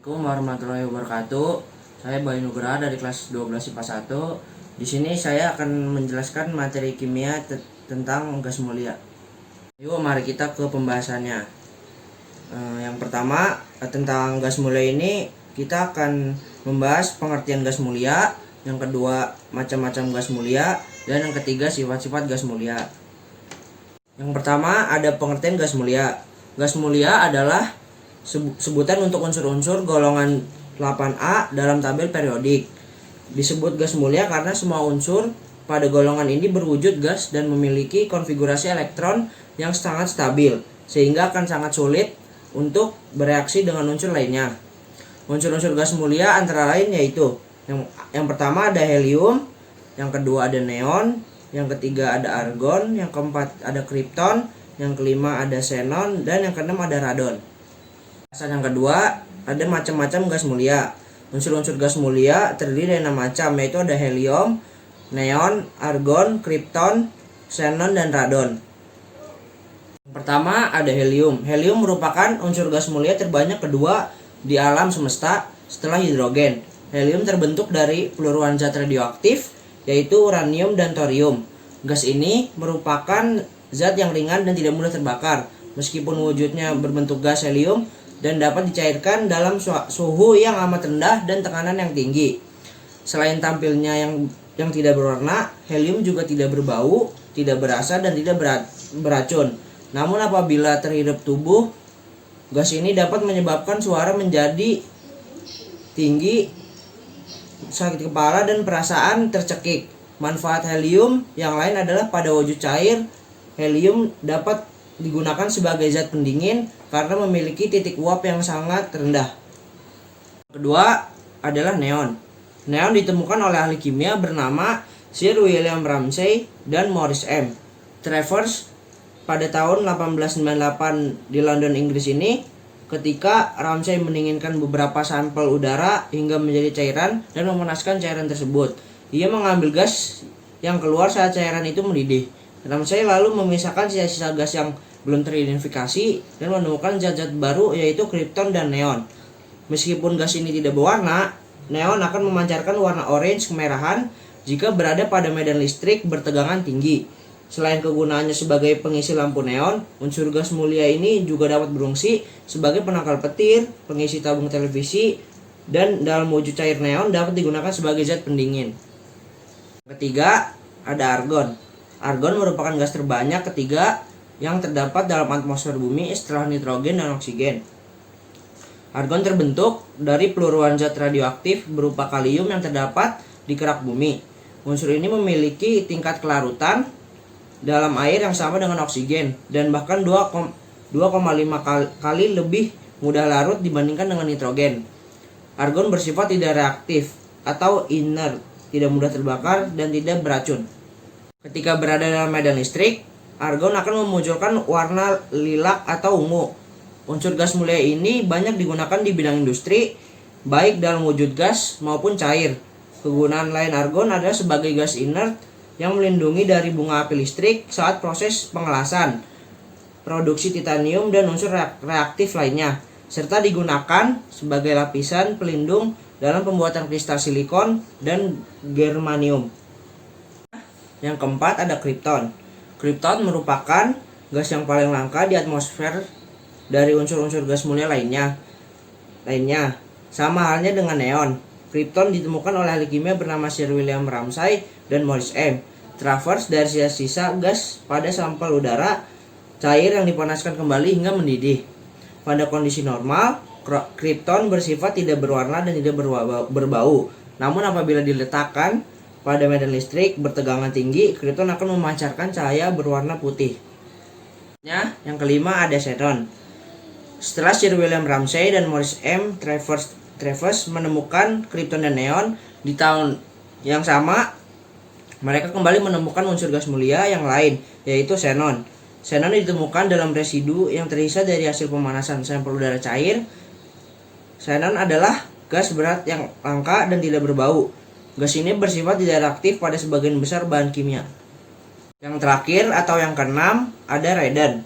Assalamualaikum warahmatullahi wabarakatuh. Saya Bayu Nugraha dari kelas 12 IPA 1. Di sini saya akan menjelaskan materi kimia tentang gas mulia. Yuk mari kita ke pembahasannya. Yang pertama tentang gas mulia ini kita akan membahas pengertian gas mulia, yang kedua macam-macam gas mulia, dan yang ketiga sifat-sifat gas mulia. Yang pertama ada pengertian gas mulia. Gas mulia adalah sebutan untuk unsur-unsur golongan 8A dalam tabel periodik. Disebut gas mulia karena semua unsur pada golongan ini berwujud gas dan memiliki konfigurasi elektron yang sangat stabil, sehingga akan sangat sulit untuk bereaksi dengan unsur lainnya. Unsur-unsur gas mulia antara lain yaitu yang pertama ada helium, yang kedua ada neon, yang ketiga ada argon, yang keempat ada krypton, yang kelima ada xenon, dan yang keenam ada radon. Yang kedua ada macam-macam gas mulia. Unsur-unsur gas mulia terdiri dari 6 macam, yaitu ada helium, neon, argon, krypton, xenon, dan radon. Yang pertama ada helium. Helium merupakan unsur gas mulia terbanyak kedua di alam semesta setelah hidrogen. Helium terbentuk dari peluruan zat radioaktif, yaitu uranium dan thorium. Gas ini merupakan zat yang ringan dan tidak mudah terbakar, meskipun wujudnya berbentuk gas helium dan dapat dicairkan dalam suhu yang amat rendah dan tekanan yang tinggi. Selain tampilnya yang tidak berwarna, helium juga tidak berbau, tidak berasa, dan tidak beracun. Namun apabila terhirup tubuh, gas ini dapat menyebabkan suara menjadi tinggi, sakit kepala, dan perasaan tercekik. Manfaat helium yang lain adalah pada wujud cair, helium dapat digunakan sebagai zat pendingin karena memiliki titik uap yang sangat rendah. Kedua adalah neon. Neon ditemukan oleh ahli kimia bernama Sir William Ramsay dan Maurice M. Travers pada tahun 1898 di London, Inggris ini, ketika Ramsay mendinginkan beberapa sampel udara hingga menjadi cairan dan memanaskan cairan tersebut. Ia mengambil gas yang keluar saat cairan itu mendidih. Ramsay lalu memisahkan sisa-sisa gas yang belum teridentifikasi dan menemukan zat-zat baru, yaitu krypton dan neon. Meskipun gas ini tidak berwarna, neon akan memancarkan warna orange kemerahan jika berada pada medan listrik bertegangan tinggi. Selain kegunaannya sebagai pengisi lampu neon, unsur gas mulia ini juga dapat berfungsi sebagai penangkal petir, pengisi tabung televisi, dan dalam wujud cair neon dapat digunakan sebagai zat pendingin. Ketiga ada argon. Argon merupakan gas terbanyak ketiga yang terdapat dalam atmosfer bumi setelah nitrogen dan oksigen. Argon terbentuk dari peluruan zat radioaktif berupa kalium yang terdapat di kerak bumi. Unsur ini memiliki tingkat kelarutan dalam air yang sama dengan oksigen dan bahkan 2,5 kali lebih mudah larut dibandingkan dengan nitrogen. Argon bersifat tidak reaktif atau inert, tidak mudah terbakar dan tidak beracun. Ketika berada dalam medan listrik, argon akan memunculkan warna lilac atau ungu. Unsur gas mulia ini banyak digunakan di bidang industri, baik dalam wujud gas maupun cair. Kegunaan lain argon adalah sebagai gas inert yang melindungi dari bunga api listrik saat proses pengelasan, produksi titanium dan unsur reaktif lainnya, serta digunakan sebagai lapisan pelindung dalam pembuatan kristal silikon dan germanium. Yang keempat ada krypton. Krypton merupakan gas yang paling langka di atmosfer dari unsur-unsur gas mulia lainnya. Sama halnya dengan neon. Krypton ditemukan oleh ahli kimia bernama Sir William Ramsay dan Maurice M. Travers dari sisa-sisa gas pada sampel udara cair yang dipanaskan kembali hingga mendidih. Pada kondisi normal, krypton bersifat tidak berwarna dan tidak berbau. Namun apabila diletakkan pada medan listrik bertegangan tinggi, krypton akan memancarkan cahaya berwarna putih. Yang kelima ada xenon. Setelah Sir William Ramsay dan Maurice M. Travers menemukan krypton dan neon di tahun yang sama, mereka kembali menemukan unsur gas mulia yang lain, yaitu xenon. Xenon ditemukan dalam residu yang tersisa dari hasil pemanasan sampel udara cair. Xenon adalah gas berat yang langka dan tidak berbau. Gas ini bersifat tidak reaktif pada sebagian besar bahan kimia. Yang terakhir atau yang keenam ada radon.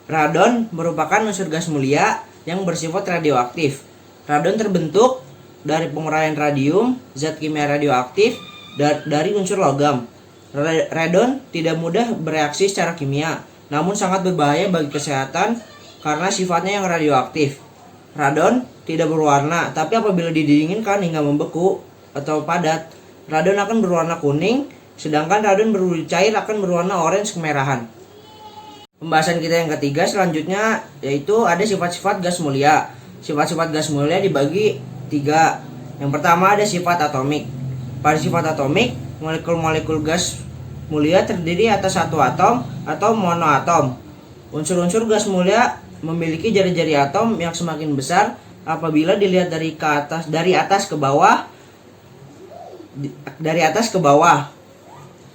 Radon merupakan unsur gas mulia yang bersifat radioaktif. Radon terbentuk dari penguraian radium, zat kimia radioaktif dari unsur logam. Radon tidak mudah bereaksi secara kimia, namun sangat berbahaya bagi kesehatan karena sifatnya yang radioaktif. Radon tidak berwarna, tapi apabila didinginkan hingga membeku atau padat, radon akan berwarna kuning, sedangkan radon berwujud cair akan berwarna orange kemerahan. Pembahasan kita yang ketiga selanjutnya yaitu ada sifat-sifat gas mulia. Sifat-sifat gas mulia dibagi 3. Yang pertama ada sifat atomik. Pada sifat atomik, molekul-molekul gas mulia terdiri atas satu atom atau monoatom. Unsur-unsur gas mulia memiliki jari-jari atom yang semakin besar apabila dilihat dari atas ke bawah.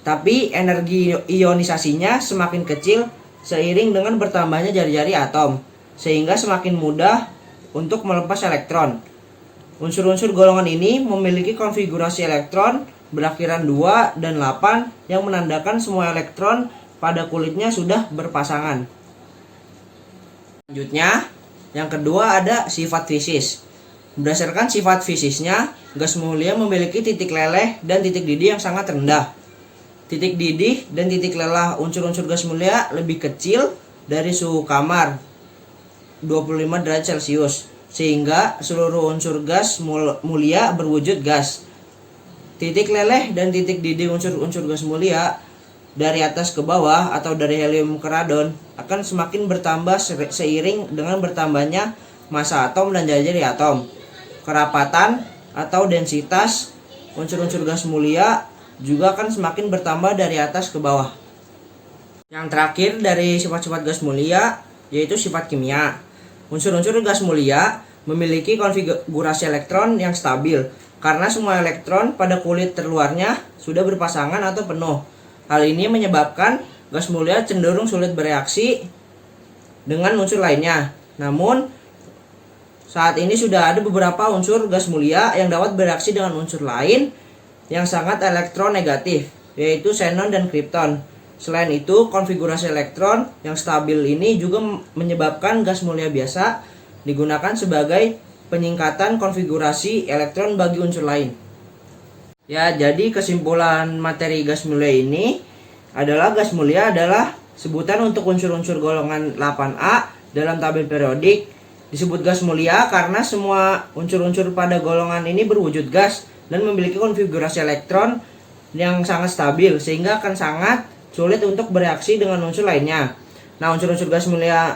Tapi energi ionisasinya semakin kecil seiring dengan bertambahnya jari-jari atom, sehingga semakin mudah untuk melepas elektron. Unsur-unsur golongan ini memiliki konfigurasi elektron berakhiran 2 dan 8 yang menandakan semua elektron pada kulitnya sudah berpasangan. Selanjutnya, yang kedua ada sifat fisis. Berdasarkan sifat fisisnya, gas mulia memiliki titik leleh dan titik didih yang sangat rendah. Titik didih dan titik lelah unsur-unsur gas mulia lebih kecil dari suhu kamar 25 derajat Celcius, sehingga seluruh unsur gas mulia berwujud gas. Titik leleh dan titik didih unsur-unsur gas mulia dari atas ke bawah atau dari helium ke radon akan semakin bertambah seiring dengan bertambahnya massa atom dan jari-jari atom. Kerapatan atau densitas unsur-unsur gas mulia juga akan semakin bertambah dari atas ke bawah. Yang terakhir dari sifat-sifat gas mulia yaitu sifat kimia. Unsur-unsur gas mulia memiliki konfigurasi elektron yang stabil karena semua elektron pada kulit terluarnya sudah berpasangan atau penuh. Hal ini menyebabkan gas mulia cenderung sulit bereaksi dengan unsur lainnya. Namun, saat ini sudah ada beberapa unsur gas mulia yang dapat bereaksi dengan unsur lain yang sangat elektronegatif, yaitu xenon dan krypton. Selain itu, konfigurasi elektron yang stabil ini juga menyebabkan gas mulia biasa digunakan sebagai penyingkatan konfigurasi elektron bagi unsur lain. Ya, jadi kesimpulan materi gas mulia ini adalah gas mulia adalah sebutan untuk unsur-unsur golongan 8A dalam tabel periodik. Disebut gas mulia karena semua unsur-unsur pada golongan ini berwujud gas dan memiliki konfigurasi elektron yang sangat stabil sehingga akan sangat sulit untuk bereaksi dengan unsur lainnya. Nah, unsur-unsur gas mulia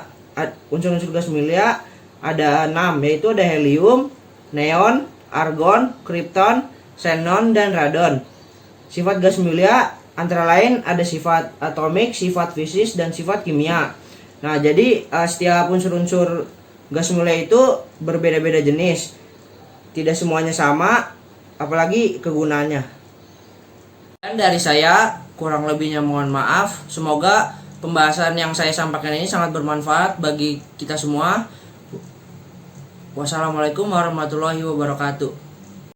ada 6, yaitu ada helium, neon, argon, krypton, xenon, dan radon. Sifat gas mulia antara lain ada sifat atomik, sifat fisis, dan sifat kimia. Nah, jadi setiap unsur-unsur gas mulia itu berbeda-beda jenis. Tidak semuanya sama, apalagi kegunaannya. Dan dari saya, kurang lebihnya mohon maaf. Semoga pembahasan yang saya sampaikan ini sangat bermanfaat bagi kita semua. Wassalamualaikum warahmatullahi wabarakatuh.